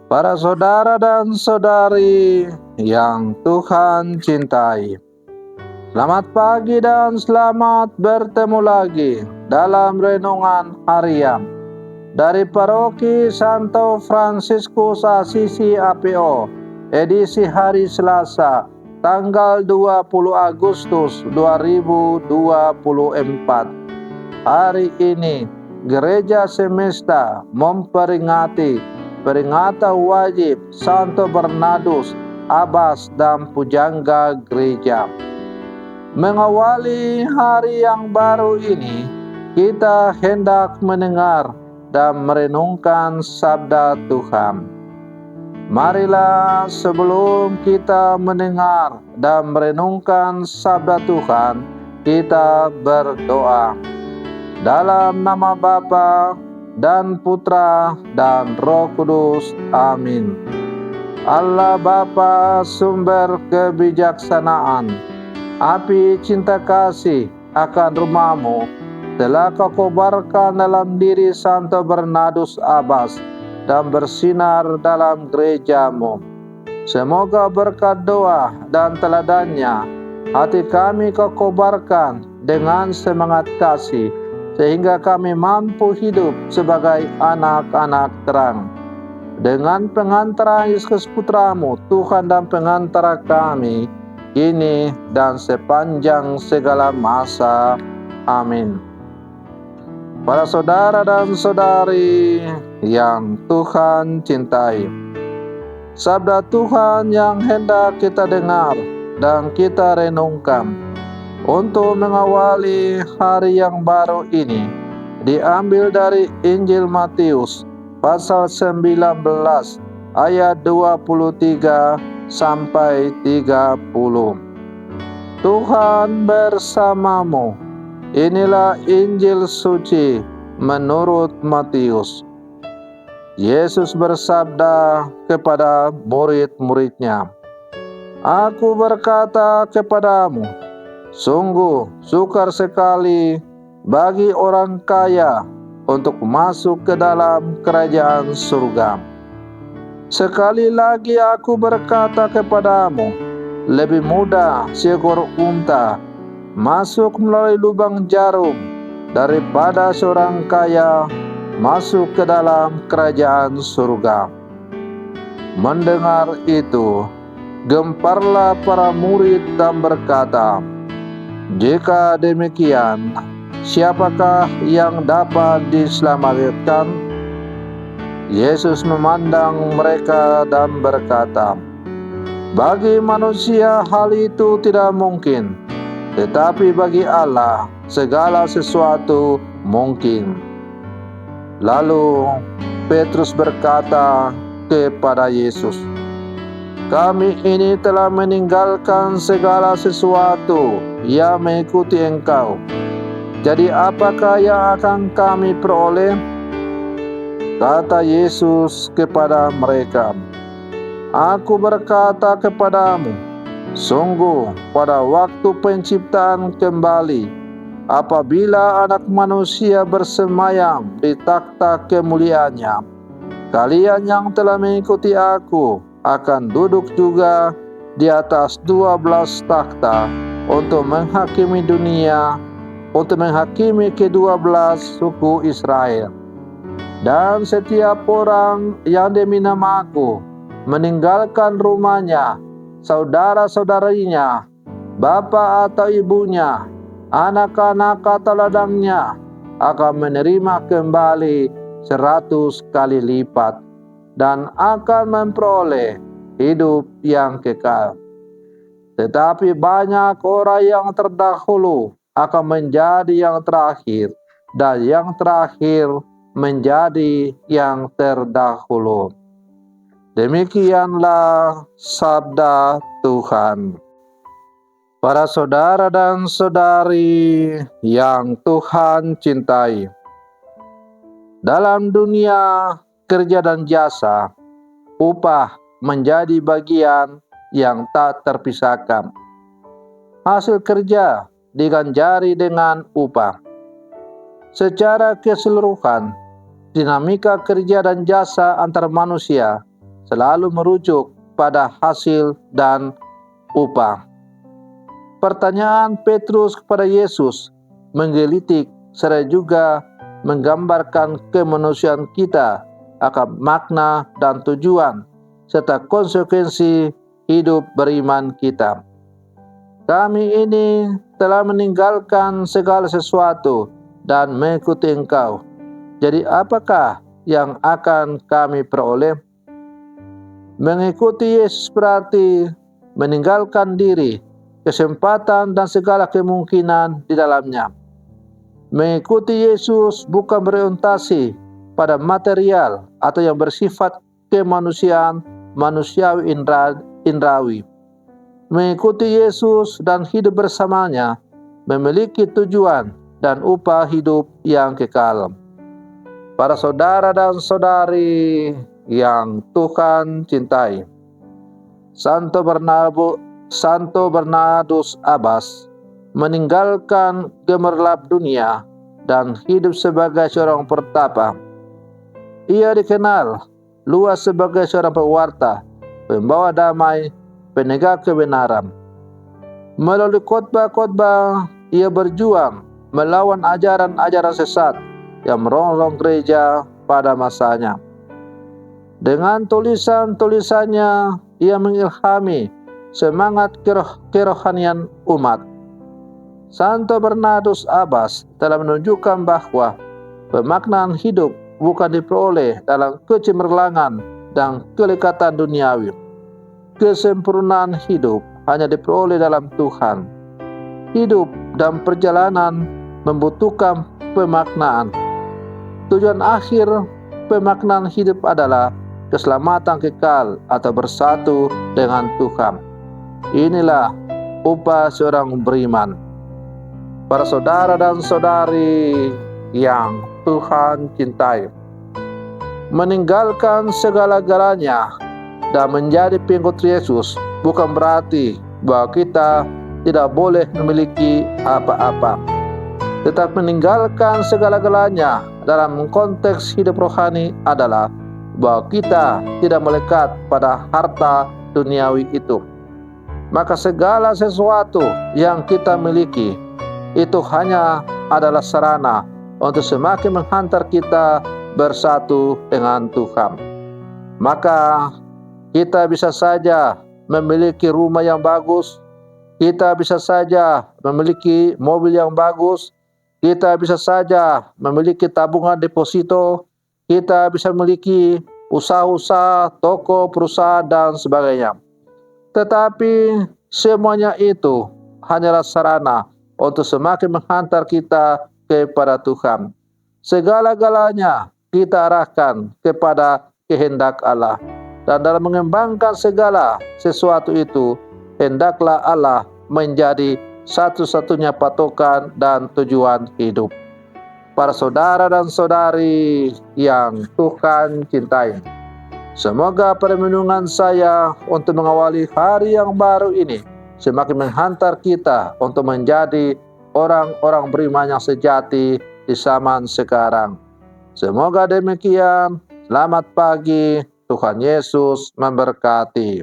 Para saudara dan saudari yang Tuhan cintai, selamat pagi dan selamat bertemu lagi dalam renungan harian dari Paroki Santo Fransiskus Assisi APO, edisi hari Selasa, tanggal 20 Agustus 2024. Hari ini, Gereja Semesta memperingati peringatan wajib Santo Bernardus, Abbas dan Pujangga Gereja. Mengawali hari yang baru ini, kita hendak mendengar dan merenungkan sabda Tuhan. Marilah sebelum kita mendengar dan merenungkan sabda Tuhan, kita berdoa. Dalam nama Bapa dan Putra dan Roh Kudus. Amin. Allah Bapa, sumber kebijaksanaan, api cinta kasih akan rumah-Mu telah Kau kobarkan dalam diri Santo Bernardus Abbas dan bersinar dalam gereja-Mu. Semoga berkat doa dan teladannya hati kami Kau kobarkan dengan semangat kasih, sehingga kami mampu hidup sebagai anak-anak terang. Dengan pengantaran Yesus Putra-Mu, Tuhan dan pengantara kami, kini dan sepanjang segala masa. Amin. Para saudara dan saudari yang Tuhan cintai, sabda Tuhan yang hendak kita dengar dan kita renungkan untuk mengawali hari yang baru ini diambil dari Injil Matius pasal 19 ayat 23 sampai 30. Tuhan bersamamu. Inilah Injil suci menurut Matius. Yesus bersabda kepada murid-muridnya, "Aku berkata kepadamu, sungguh sukar sekali bagi orang kaya untuk masuk ke dalam kerajaan surga. Sekali lagi aku berkata kepadamu, lebih mudah seekor unta masuk melalui lubang jarum daripada seorang kaya masuk ke dalam kerajaan surga." Mendengar itu, gemparlah para murid dan berkata, "Jika demikian, siapakah yang dapat diselamatkan?" Yesus memandang mereka dan berkata, "Bagi manusia hal itu tidak mungkin, tetapi bagi Allah segala sesuatu mungkin." Lalu Petrus berkata kepada Yesus, "Kami ini telah meninggalkan segala sesuatu yang mengikuti Engkau. Jadi apakah yang akan kami peroleh?" Kata Yesus kepada mereka, "Aku berkata kepadamu, sungguh pada waktu penciptaan kembali, apabila Anak Manusia bersemayam di takhta kemuliaannya, kalian yang telah mengikuti Aku akan duduk juga di atas 12 takhta untuk menghakimi dunia, untuk menghakimi ke-12 suku Israel. Dan setiap orang yang demi nama-Ku meninggalkan rumahnya, saudara-saudarinya, bapa atau ibunya, anak-anak atau ladangnya, akan menerima kembali 100 kali lipat dan akan memperoleh hidup yang kekal. Tetapi banyak orang yang terdahulu akan menjadi yang terakhir, dan yang terakhir menjadi yang terdahulu." Demikianlah sabda Tuhan. Para saudara dan saudari yang Tuhan cintai, dalam dunia kerja dan jasa, upah menjadi bagian yang tak terpisahkan. Hasil kerja diganjari dengan upah. Secara keseluruhan, dinamika kerja dan jasa antar manusia selalu merujuk pada hasil dan upah. Pertanyaan Petrus kepada Yesus menggelitik serta juga menggambarkan kemanusiaan kita akan makna dan tujuan serta konsekuensi hidup beriman kita. Kami ini telah meninggalkan segala sesuatu dan mengikuti Engkau. Jadi apakah yang akan kami peroleh? Mengikuti Yesus berarti meninggalkan diri, kesempatan dan segala kemungkinan di dalamnya. Mengikuti Yesus bukan berorientasi pada material atau yang bersifat kemanusiaan, manusiawi indrawi. Mengikuti Yesus dan hidup bersamanya memiliki tujuan dan upah hidup yang kekal. Para saudara dan saudari yang Tuhan cintai, Santo Bernardus Abbas meninggalkan gemerlap dunia dan hidup sebagai seorang pertapa. Ia dikenal luas sebagai seorang pewarta, pembawa damai, penegak kebenaran. Melalui khotbah-khotbah, ia berjuang melawan ajaran-ajaran sesat yang merongrong gereja pada masanya. Dengan tulisan-tulisannya, ia mengilhami semangat kerohanian umat. Santo Bernardus Abbas telah menunjukkan bahwa pemaknaan hidup bukan diperoleh dalam kecemerlangan dan kelekatan duniawi. Kesempurnaan hidup hanya diperoleh dalam Tuhan. Hidup dan perjalanan membutuhkan pemaknaan. Tujuan akhir pemaknaan hidup adalah keselamatan kekal atau bersatu dengan Tuhan. Inilah upah seorang beriman. Para saudara dan saudari yang Tuhan cintai, meninggalkan segala-galanya dan menjadi pengikut Yesus bukan berarti bahwa kita tidak boleh memiliki apa-apa. Tetap meninggalkan segala-galanya dalam konteks hidup rohani adalah bahwa kita tidak melekat pada harta duniawi itu. Maka segala sesuatu yang kita miliki itu hanya adalah sarana untuk semakin menghantar kita bersatu dengan Tuhan. Maka kita bisa saja memiliki rumah yang bagus, kita bisa saja memiliki mobil yang bagus, kita bisa saja memiliki tabungan deposito, kita bisa memiliki usaha-usaha, toko, perusahaan, dan sebagainya. Tetapi semuanya itu hanyalah sarana untuk semakin menghantar kita kepada Tuhan. Segala-galanya kita arahkan kepada kehendak Allah. Dan dalam mengembangkan segala sesuatu itu, hendaklah Allah menjadi satu-satunya patokan dan tujuan hidup. Para saudara dan saudari yang Tuhan cintai, semoga permenungan saya untuk mengawali hari yang baru ini semakin menghantar kita untuk menjadi orang-orang beriman yang sejati di zaman sekarang. Semoga demikian. Selamat pagi. Tuhan Yesus memberkati.